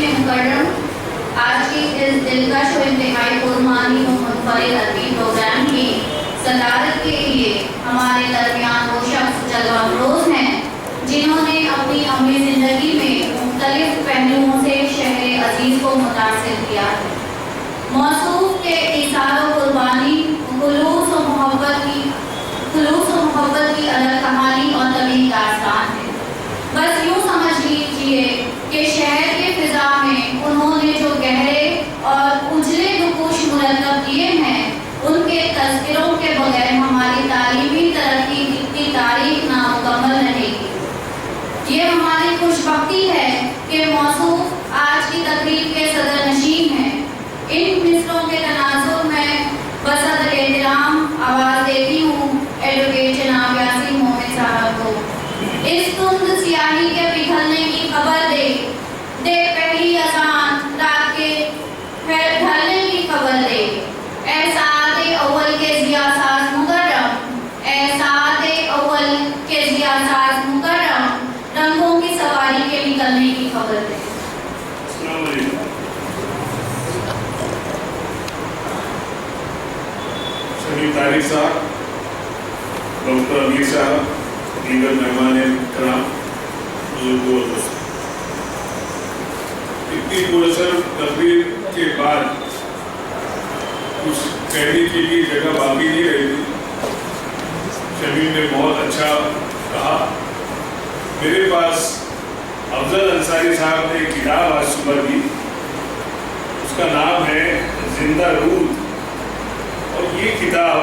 مکرم، آج کی اس دلکش و انتہائی قربانی و منفرد ادبی پروگرام کی صدارت کے لیے ہمارے درمیان وہ شخص جلوہ افروز ہیں جنہوں نے اپنی عملی زندگی میں مختلف پہلوؤں سے شہر عزیز کو متاثر کیا ہے۔ موصوف کے ایثار و قربانی خلوص و محبت کی الگ کہانی اور طویل داستان ہے۔ بس یوں سمجھ لیجیے کہ شہر کے فضا میں انہوں نے جو گہرے اور اجلے نقوش مرتب کیے ہیں ان کے تذکروں کے بغیر ہماری تعلیمی ترقی کی تاریخ نامکمل رہے گی۔ یہ ہماری خوش بختی ہے کہ موصوف آج کی تقریب کے صدر نشین ہیں۔ ان مصروں کے تناظر میں بصدر احترام آواز دیتی ہوں ایڈوکیٹ جناب یاسین مومن صاحب کو۔ اس تند سیاہی کے پگھلنے کی خبر دے پہلی اذان رات کے ڈھلنے کی خبر دے، اے ساعت اول کے ضیاء ساز مکرم، اے ساعت اول کے ضیاء ساز مکرم، رنگوں کی سواری کے نکلنے کی خبر دے۔ السلام علیکم۔ شہید طارق صاحب، ڈاکٹر امیر صاحب، دیگر مہمان کرام، بزرگوں اور دوستوں، اتنی پراسر تقریر کے بعد کچھ کہنے کے لیے جگہ باقی نہیں رہی تھی۔ شہید نے بہت اچھا کہا۔ میرے پاس افضل انصاری صاحب نے ایک کتاب آج صبح دی، اس کا نام ہے زندہ روح، اور یہ کتاب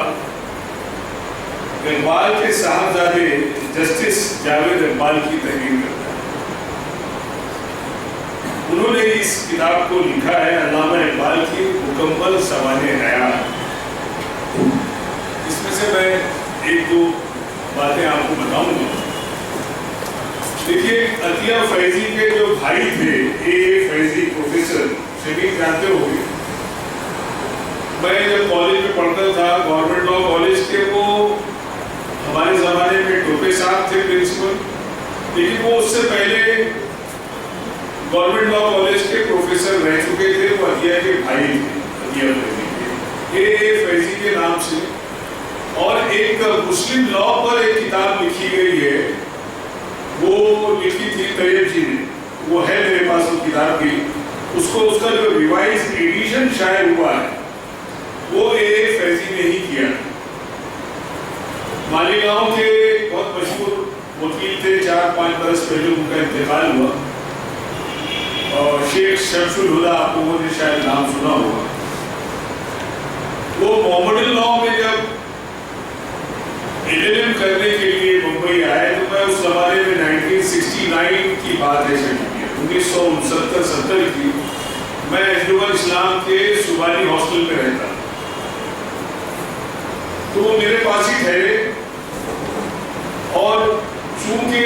اقبال کے صاحبزادے جسٹس جاوید اقبال کی تحریر کرتا ہے۔ انہوں نے اس کتاب کو لکھا ہے علامہ اقبال کی مکمل سوانح حیات۔ اس میں سے میں ایک دو باتیں آپ کو بتاؤں گا۔ دیکھیے، عطیہ فیضی کے جو بھائی تھے، اے فیضی پروفیسر، شبیر جانتے ہو گے، میں جب کالج میں پڑھتا تھا گورنمنٹ لا کالج کے، وہ ہمارے زمانے میں ٹوپے صاحب تھے پرنسپل، لیکن وہ اس سے پہلے گورنمنٹ لا کالج کے پروفیسر رہ چکے تھے۔ وہ عطیہ کے بھائی تھے، عطیہ فیضی کے، اے فیضی کے نام سے۔ اور ایک مسلم لا پر ایک کتاب لکھی گئی ہے، وہ لکھی تھی طیب جی نے، وہ ہے میرے پاس وہ کتاب بھی۔ اس کا جو ریوائز ایڈیشن شائع ہوا ہے وہ اے فیضی نے ہی کیا۔ مالیگاؤں کے بہت مشہور وکیل تھے، 4-5 برس پہلے ان کا انتقال ہوا، اور شیخ شمس الہدا، آپ کو نے شاید نام سنا ہوگا۔ وہ محمد لاء میں جب LLM کرنے کے لیے ممبئی آئے تو میں اس زمانے میں 1969 کی بات ہے، 1969-70 کی، میں انجمن اسلام کے صوبائی ہاسٹل میں رہتا، تو وہ میرے پاس ہی ٹھہرے، اور چونکہ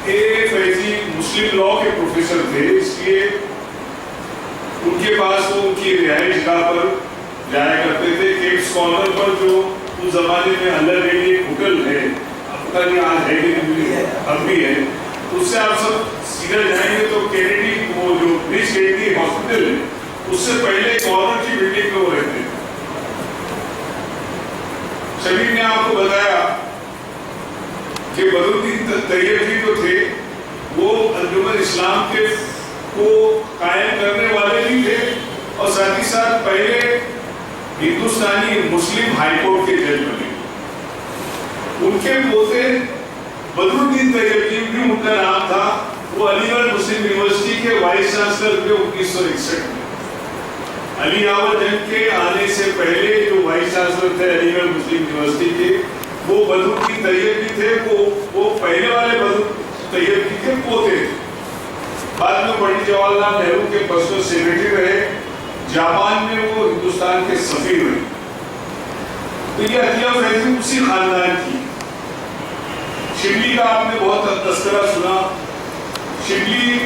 اے فیضی مسلم لا کے پروفیسر تھے، اس لیے ان کے پاس وہ ان کی رہائش گاہ پر جایا کرتے تھے۔ کیپس کارنر پر جو اس زمانے میں اللہ ریلی ایک ہوٹل ہے، اب پتہ نہیں آج ہے کہ اب بھی ہے، اس سے آپ سب سیدھا جائیں گے تو کینیڈی، وہ جو برج کینیڈی ہاسپٹل ہے، اس سے پہلے کارنر کی بلڈنگ میں وہ رہتے ہیں۔ شبیر نے آپ کو بتایا کہ بدرالدین طیب جی جو تھے وہ انجمن اسلام کے کو قائم کرنے والے بھی تھے، اور ساتھ ہی ساتھ پہلے ہندوستانی مسلم ہائی کورٹ کے جج بنے۔ ان کے پوتے بدرالدین طیب جی بھی ان کا نام تھا، وہ علی گڑھ مسلم یونیورسٹی کے وائس چانسلر تھے 1961 میں۔ علی احمد جنگ کے آنے سے پہلے جو وائس چانسلر تھے علی گڑھ مسلم یونیورسٹی کے، وہ بدرالدین طیب جی تھے، وہ پہلے والے بدرالدین طیب جی کے پوتے تھے۔ بعد میں پنڈت جواہر لال نہرو کے پرسنل سیکرٹری رہے، جاپان میں وہ ہندوستان کے سفیر رہے۔ تو یہ عطیہ فیضی اسی خاندان کی۔ شبلی کا آپ نے بہت تذکرہ سنا، شبلی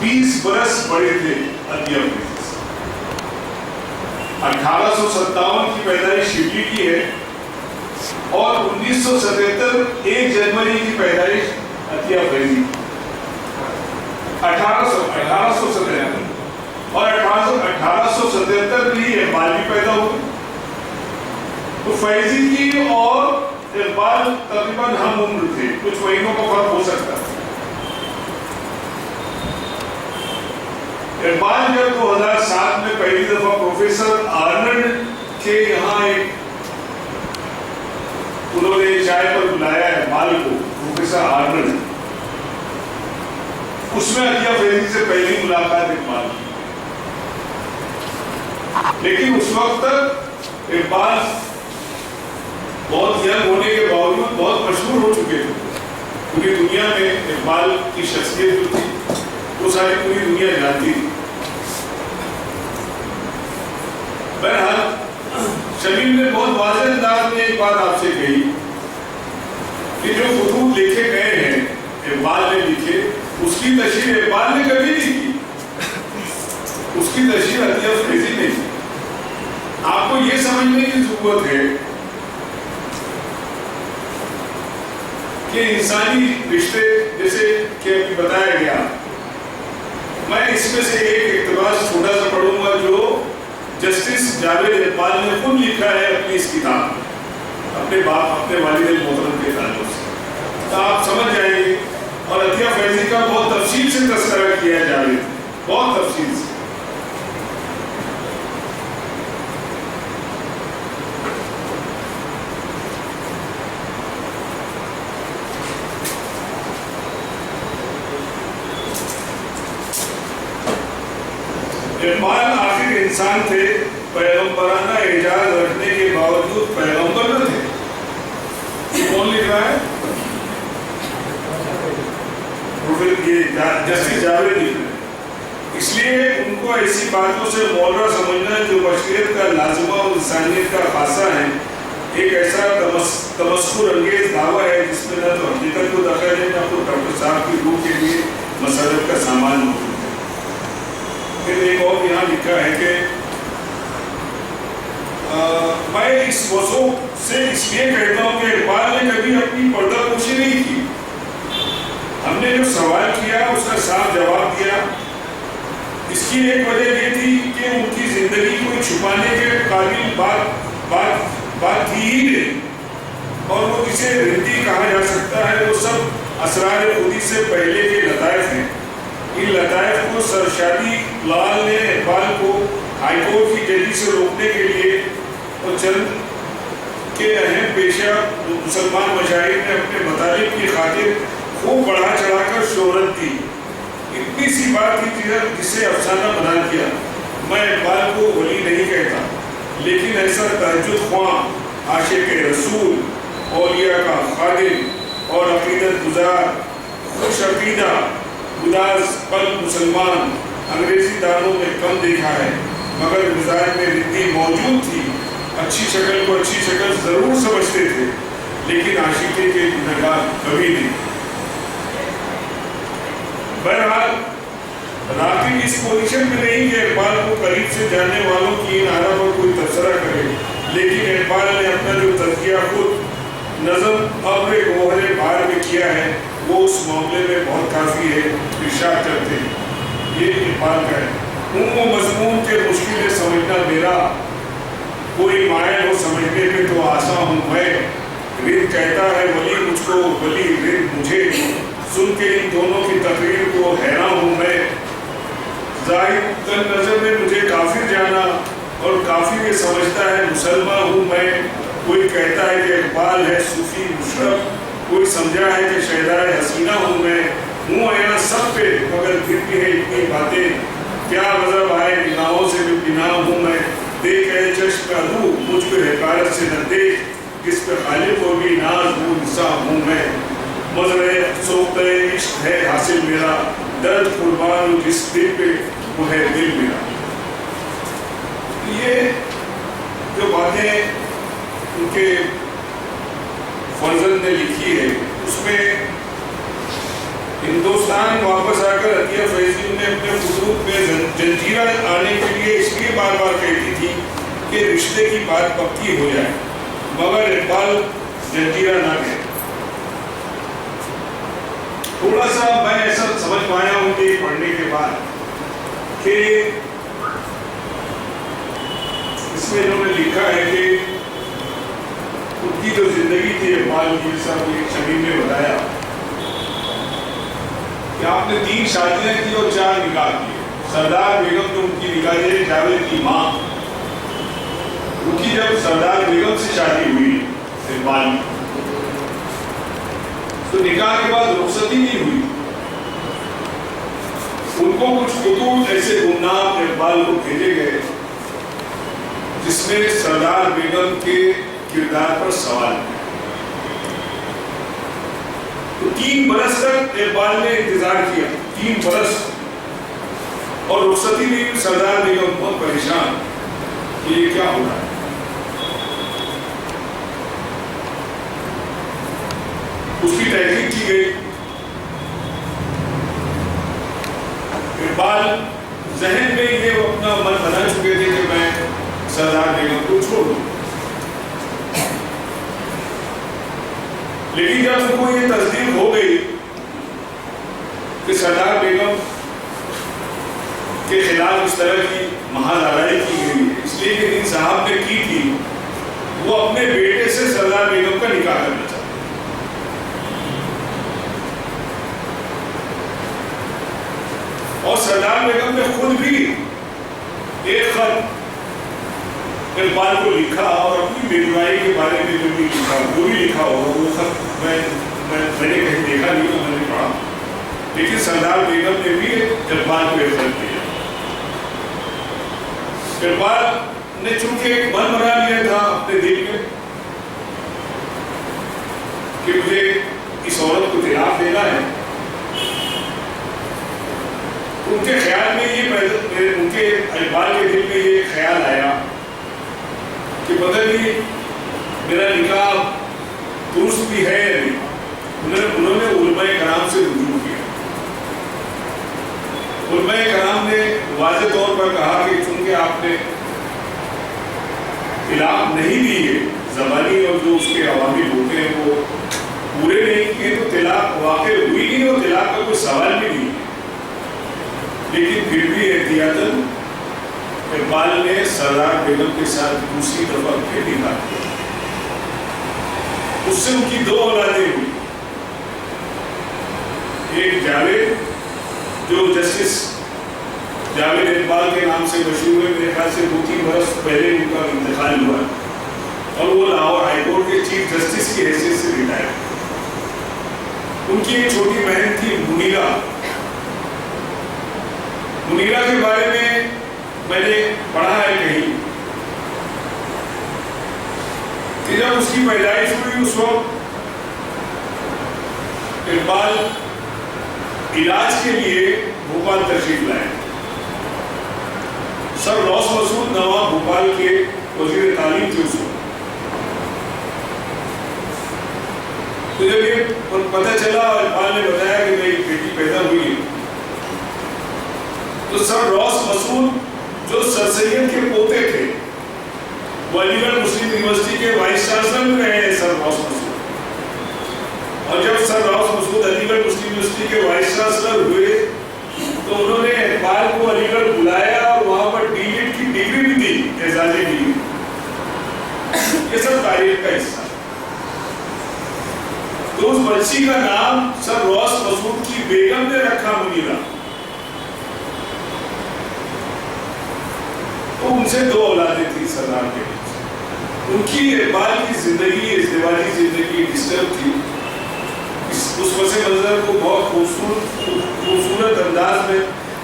20 برس بڑے تھے عطیہ فیضی سے۔ 1857 کی پیدائش شبلی کی ہے، اور 1977 1 جنوری کی پیدائش عطیہ فیضی۔ 1858 1877 اور 1877 میں ہی اقبال بھی پیدا ہوئے. تو فیضی کی اور اقبال تقریباً ہم عمر تھے, کچھ مہینوں کا فرق ہو سکتا ہے. اقبال جب 2007 میں پہلی دفعہ پروفیسر آرنلڈ کے یہاں انہوں نے چائے پر بلایا اقبال کو, پروفیسر آرنلڈ, اس میں عطیہ فیضی سے پہلی ملاقات اقبال کی. لیکن اس وقت تک اقبال بہت ینگ ہونے کے باوجود بہت مشہور ہو چکے تھے. پوری دنیا میں اقبال کی شخصیت جو تھی وہ ساری پوری دنیا جانتی تھی. بہرحال شمیم نے بہت واضح انداز میں ایک بات آپ سے کہی کہ جو خطوط لکھے گئے ہیں اقبال نے لکھے, اس کی تشریح اقبال نے کبھی نہیں کی, اس کی تشریح عطیہ فیضی نے کی. آپ کو یہ سمجھنے کی ضرورت ہے کہ انسانی رشتے جیسے کہ ابھی بتایا گیا, میں اس میں سے ایک اقتباس چھوٹا سا پڑھوں گا جو جسٹس جاوید اقبال نے خود لکھا ہے اپنی اس کتاب میں, اپنے باپ اپنے والد محترم کے تعلق سے, تو آپ سمجھ جائیں گے. اور عطیہ فیضی کا بہت تفصیل سے تذکرہ کیا ہے جاوید, بہت تفصیل سے. اقبال آخر انسان تھے, پیغمبرانہ اعجاز رکھنے کے باوجود پیغمبر نہ تھے. کون لکھ رہا ہے؟ جسٹس جاوید لکھ رہے ہیں. اس لیے ان کو ایسی باتوں سے مولرا سمجھنا جو بشریت کا لازمہ اور انسانیت کا خاصہ ہے, ایک ایسا تمسخر انگیز دعویٰ ہے جس میں نہ تو حقیقت کو دخل ہے نہ تو ڈاکٹر صاحب کی روح کے لیے مسرت کا سامان موجود ہے. پھر ایک اور یہاں لکھا ہے کہ میں اس موضوع سے اس لیے کہتا ہوں کہ اقبال نے کبھی اپنی پردہ پوشی نہیں کی. ہم نے جو سوال کیا اس کا صاف جواب دیا. اس کی ایک وجہ یہ تھی کہ ان کی زندگی کو چھپانے کے قابل بات تھی ہی نہیں, اور وہ جسے رندی کہا جا سکتا ہے وہ سب اسرار خودی سے پہلے کے لطائف ہیں. ان لطائف کو سرشادی لال نے اقبال کو ہائی کورٹ کی ججی سے روکنے کے لیے اور چند کے اہم پیشہ مسلمان مشاہیر نے اپنے مطالب کی خاطر خوب بڑھا چڑھا کر شہرت دی. اتنی سی بات کی جسے افسانہ بنا دیا. میں اقبال کو ولی نہیں کہتا, لیکن ایسا تہجد خواہ, عاشق رسول, اولیاء کا خادم اور عقیدت گزار, خوش عقیدہ, گداز قلب مسلمان انگریزی دانوں میں کم دیکھا ہے, مگر مزاج میں رندی موجود تھی. اچھی شکل کو اچھی شکل ضرور سمجھتے تھے, لیکن عاشقی کے گنہگار کبھی نہیں. بہرحال راقب اس پوزیشن میں نہیں کہ اقبال کو قریب سے جاننے والوں کی ان آرا پر کوئی تبصرہ کرے, لیکن اقبال نے اپنا جو تذکیہ خود نظم ابر گوہر بہار میں کیا ہے وہ اس معاملے میں بہت کافی ہے. ارشاد کرتے ہیں, یہ اقبال کا ہے, ہوں وہ مضمون کے مشکل ہے سمجھنا میرا, کوئی مائل ہو سمجھنے پہ تو آساں ہوں میں. رند کہتا ہے ولی مجھ کو, ولی رند مجھے, سن کے ان دونوں کی تقریر کو حیران ہوں میں. ظاہر تن نظر نے مجھے کافر جانا اور کافر یہ سمجھتا ہے مسلمان ہوں میں. کوئی کہتا ہے کہ اقبال ہے صوفی مشرف, کوئی سمجھا ہے کہ شہدائے حسینہ ہوں میں. ہوں اینا سب پہ مگر پھر بھی ہے اتنی باتیں, کیا غضب آئے نگاہوں سے بھی بنا ہوں میں. دیکھ اے چشم عدو مجھ پہ حکارت سے نہ دیکھ, کس پہ خالق کو بھی ناز وہ نسا ہوں میں. مزرعے سوختہ عشق ہے حاصل میرا, درد قربان جس دل پہ وہ ہے دل میرا. یہ جو باتیں ان کے فرزند نے لکھی ہے اس میں ہندوستان واپس آ کر عطیہ فیضی نے اپنے خطوط میں جنجیرہ آنے کے لیے اس لیے بار بار کہتی تھی کہ رشتے کی بات پکی ہو جائے, مگر اقبال جنجیرہ نہ گئے. تھوڑا سا میں ایسا سمجھ پایا ہوں کہ پڑھنے کے بعد کہ آپ نے 3 شادیاں کی اور 4 نکاح کیے. سردار بیگم جو ان کی نکاح ہے جاوید کی ماں، ان کی جب سردار بیگم سے شادی ہوئی اقبال کی تو نکاح کے بعد رخصتی نہیں ہوئی. ان کو کچھ خطوط ایسے گمنام اقبال کو بھیجے گئے جس میں سردار بیگم کے کردار پر سوال ہے. تو 3 برس تک اقبال نے انتظار کیا، 3 برس، اور رخصتی بھی. سردار بیگم بہت پریشان کہ یہ کیا ہو رہا ہے. اس کی تحقیق کی گئی. اقبال ذہن میں یہ اپنا من بنا چکے تھے کہ میں سردار بیگم کو چھوڑ دوں، لیکن جب ان کو یہ تصدیق ہو گئی کہ سردار بیگم کے خلاف اس طرح کی محض آرائی کی گئی ہے، اس لیے کہ ان صاحب نے کی تھی، وہ اپنے بیٹے سے سردار بیگم کا نکاح کرنا چاہتے. اور سردار بیگم نے خود بھی ایک خط اقبال کو لکھا اور اپنی بیٹائی کے بارے میں جو بھی لکھا، جو بھی لکھا ہوگا وہ خط میں نے کہیں دیکھا نہیں تو میں نے پڑھا، لیکن سردار بیگم نے بھی اقبال کو ایک خط دیا. اقبال نے چونکہ ایک من بنا لیا تھا اپنے دل میں کہ مجھے اس عورت کو طلاق دینا ہے، ان کے خیال میں یہ ان کے اقبال کے دل میں یہ خیال آیا کہ پتہ نہیں میرا نکاح درست بھی ہے یا نہیں. انہوں نے علماء کرام سے رجوع کیا. علماء کرام نے واضح طور پر کہا کہ چونکہ آپ نے طلاق نہیں دی ہے، زبانی اور جو اس کے عوامل ہوتے ہیں وہ پورے نہیں کیے، تو طلاق واقع ہوئی نہیں اور طلاق کا کوئی سوال بھی نہیں ہے. لیکن پھر بھی احتیاطاً اقبال نے سردار بیگم کے ساتھ دوسری دفعہ پھر نکاح کیا. اس سے ان کی 2 اولادیں ہوئی. ایک جاوید جو جسٹس جاوید اقبال کے نام سے مشہور ہے، میرے خیال سے 2-3 برس پہلے ان کا انتقال ہوا اور وہ لاہور ہائی کورٹ کے چیف جسٹس کی حیثیت سے ریٹائر. ان کی ایک چھوٹی بہن تھی منیرا. منیرا کے بارے میں نے پڑھا ہے کہیں کہ جب اس کی پیدائش ہوئی اس وقت اقبال علاج کے لیے بھوپال تشریف لائے. سر روس مسعود نواب بھوپال کے وزیر تعلیم تھے اس وقت. تو جب یہ پتہ چلا اقبال نے بتایا کہ میری بیٹی پیدا ہوئی تو سر روس مسعود جو سر سید کے پوتے تھے، وہ علی گڑھ مسلم یونیورسٹی کے وائس چانسلر رہے ہیں سر روس مسعود. اور جب سر روس مسعود علی گڑھ مسلم یونیورسٹی کے وائس چانسلر ہوئے تو انہوں نے اقبال کو علی گڑھ بلایا اور وہاں پر ڈی ایڈ کی ڈگری بھی دی، اعزازی ڈگری. یہ سب تاریخ کا حصہ. تو اس بچی کا نام سر روس مسعود کی بیگم نے رکھا منیرا. تو ان سے 2 اولادیں تھیں سردار بیگم سے. ان کی اقبال کی زندگی، ازدواجی زندگی ڈسٹرب تھی. اس پس منظر کو بہت خوبصورت انداز میں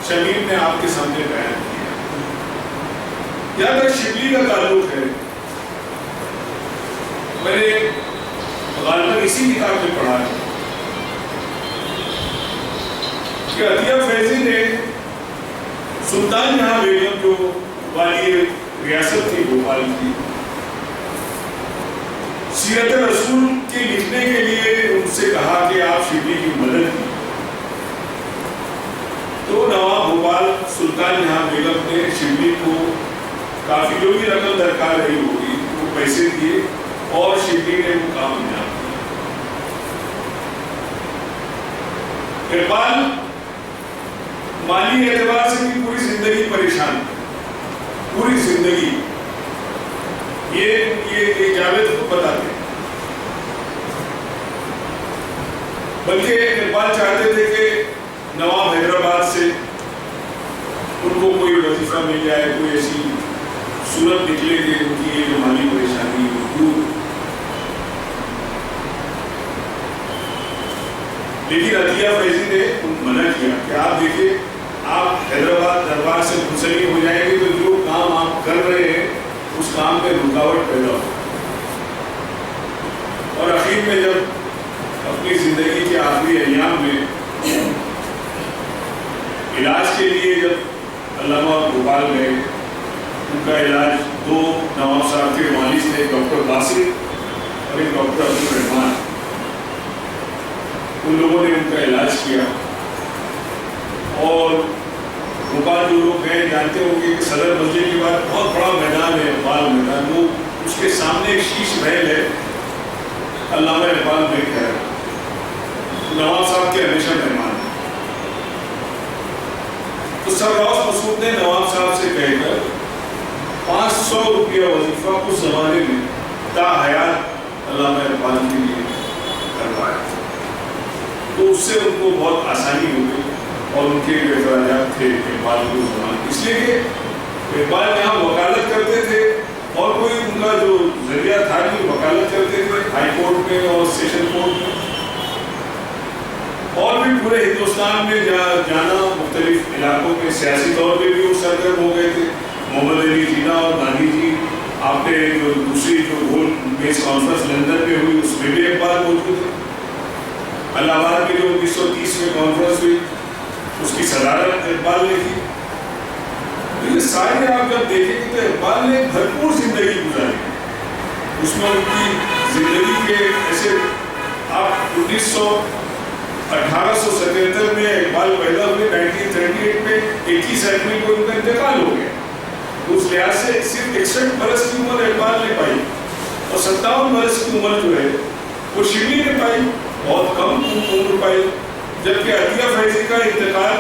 شمیم نے آپ کے سامنے بیان کیا. یہاں تک شبلی کا تعلق ہے، میں نے غالباً اسی کتاب میں پڑھا ہے کہ عطیہ فیضی نے سلطان جہاں بیگم جو والی ریاست تھی بھوپال کی، سیرت رسول کے لکھنے کے لیے ان سے کہا کہ آپ شبلی کی مدد کی. تو نواب بھوپال سلطان جہاں بیگم نے شبلی کو کافی جو بھی رقم درکار رہی ہوگی وہ پیسے دیے اور شبلی نے وہ کام انجام دیا. اقبال مالی اعتبار سے بھی پوری زندگی پریشان، پوری زندگی. یہ جاوید کو بتاتے ہیں. بلکہ اقبال چاہتے تھے کہ راستہ مل جائے, کوئی ایسی صورت نکلے کہ ان کی یہ جو مالی پریشانی دور. لیکن عطیہ فیضی نے منع کیا کہ آپ دیکھیں, آپ حیدرآباد دربار سے منسلک ہو جائیں گے تو جو کام آپ کر رہے ہیں اس کام میں رکاوٹ پیدا ہو. اور اخیر میں جب اپنی زندگی کے آخری ایام میں علاج کے لیے جب علامہ بھوپال گئے, ان کا علاج دو نواب صاحب کے والد تھے, ڈاکٹر باسط اور ایک ڈاکٹر عبدالرحمان, ان لوگوں نے ان کا علاج کیا. اور بھوپال جو لوگ ہیں جانتے ہوں گے کہ صدر مسجد کے بعد بہت بڑا میدان ہے, اقبال میدان, وہ اس کے سامنے ایک شیش محل ہے, علامہ اقبال میں کہہ رہا نواب صاحب کے ہمیشہ مہمان. تو سر روز مسعود نے نواب صاحب سے کہہ کر 500 روپیہ وظیفہ اس زمانے میں تا حیات علامہ اقبال کے لیے کروایا. تو اس سے ان کو بہت آسانی ہو گئی اور ان کے جو اخراجات تھے اقبال کے زمانے, اس لیے کہ اقبال یہاں وکالت کرتے تھے اور کوئی ان کا جو ذریعہ تھا کہ وکالت کرتے تھے ہائی کورٹ میں اور سیشن کورٹ میں, اور بھی پورے ہندوستان میں جانا, مختلف علاقوں میں سیاسی طور پہ بھی وہ سرگرم ہو گئے تھے. محمد علی جینا اور گاندھی جی, آپ نے جو دوسری جو گول میز کانفرنس لندن میں ہوئی اس میں بھی اقبال موجود تھے. الہ آباد میں جو 1930 میں کانفرنس ہوئی اس کی صدارت اقبال نے کی. یہ سارے آپ جب دیکھیں گے تو اقبال نے بھرپور زندگی گزاری. اس میں ان کی زندگی کے ایسے آپ 1877 میں اقبال پیدا ہوئے, 1938 میں 21 اپریل کو ان کا انتقال ہو گیا. اس لحاظ سے صرف 61 برس کی عمر اقبال نے پائی اور 57 برس کی عمر جو ہے وہ شبلی نے پائی, بہت کم عمر پائی. جبکہ عطیہ فیضی کا انتقال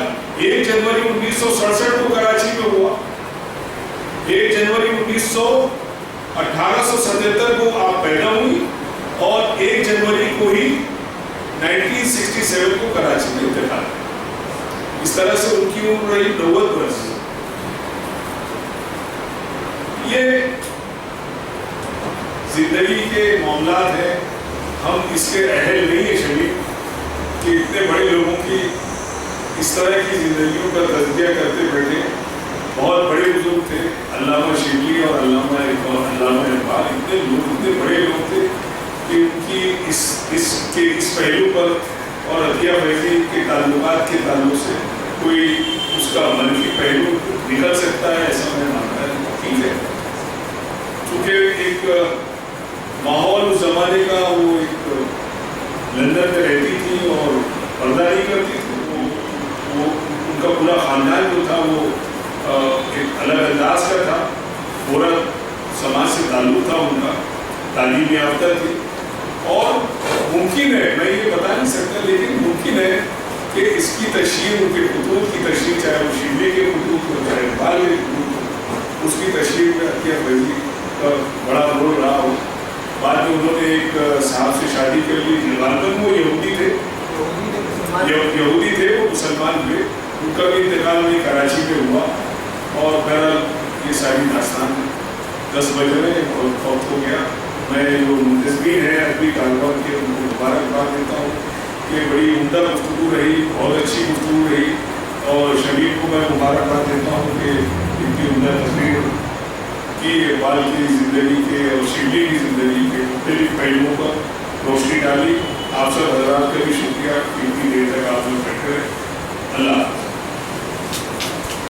1 جنوری 1967 کو کراچی میں ہوا. 1 جنوری 1877 کو آپ پیدا ہوئی اور 1 جنوری کو ہی 1967 کو کراچی میں انتقال. اس طرح سے ان کی عمر رہی 90 برس. یہ زندگی کے معاملات ہیں, ہم اس کے اہل نہیں ہیں شبیر کہ اتنے بڑے لوگوں کی اس طرح کی زندگیوں کا تجزیہ کرتے بیٹھے. بہت بڑے بزرگ تھے علامہ شبلی اور علامہ اقبال, اتنے لوگ, اتنے بڑے لوگ تھے کہ ان کی اس پہلو پر اور عطیہ فیضی کے تعلقات کے تعلق سے کوئی اس کا منفی پہلو نکل سکتا ہے, ایسا میں مانتا ہے. ٹھیک ہے, چونکہ ایک ماحول اس زمانے کا, وہ ایک لندن میں رہتی تھی اور پردہ نہیں کرتی تھی. وہ ان کا پورا خاندان جو تھا وہ ایک الگ انداز کا تھا, عورت سماج سے تعلق تھا ان کا, تعلیم یافتہ تھی. اور ممکن ہے, میں یہ بتا نہیں سکتا, لیکن ممکن ہے کہ اس کی تشہیر, ان کے خطوط کی تشہیر, چاہے وہ شبلی کے خطوط ہو چاہے اقبال کے خطوط ہو, اس کی تشہیر میں عطیہ فیضی کا بڑا رول رہا ہو. بعد میں انہوں نے ایک صاحب سے شادی کر لی, غالباً وہ یہودی تھے, وہ مسلمان ہوئے. ان کا بھی انتقال نہیں کراچی میں ہوا. اور بہرحال یہ ساری داستان 10 بجے اور فوت ہو گیا. میں جو منتظمین ہیں ادبی کاروبار کے, ان کو مبارکباد دیتا ہوں کہ بڑی عمدہ گفتگو رہی, بہت اچھی گفتگو رہی. اور شبیر کو میں مبارکباد دیتا ہوں کہ ان کی عمدہ تصویر کی اقبال کی زندگی کے اور شبلی کی زندگی کے مختلف پہلوؤں پر روشنی ڈالی. آپ سب حضرات کا بھی شکریہ کہ اتنی دیر تک آپ لوگ بیٹھے رہے. اللہ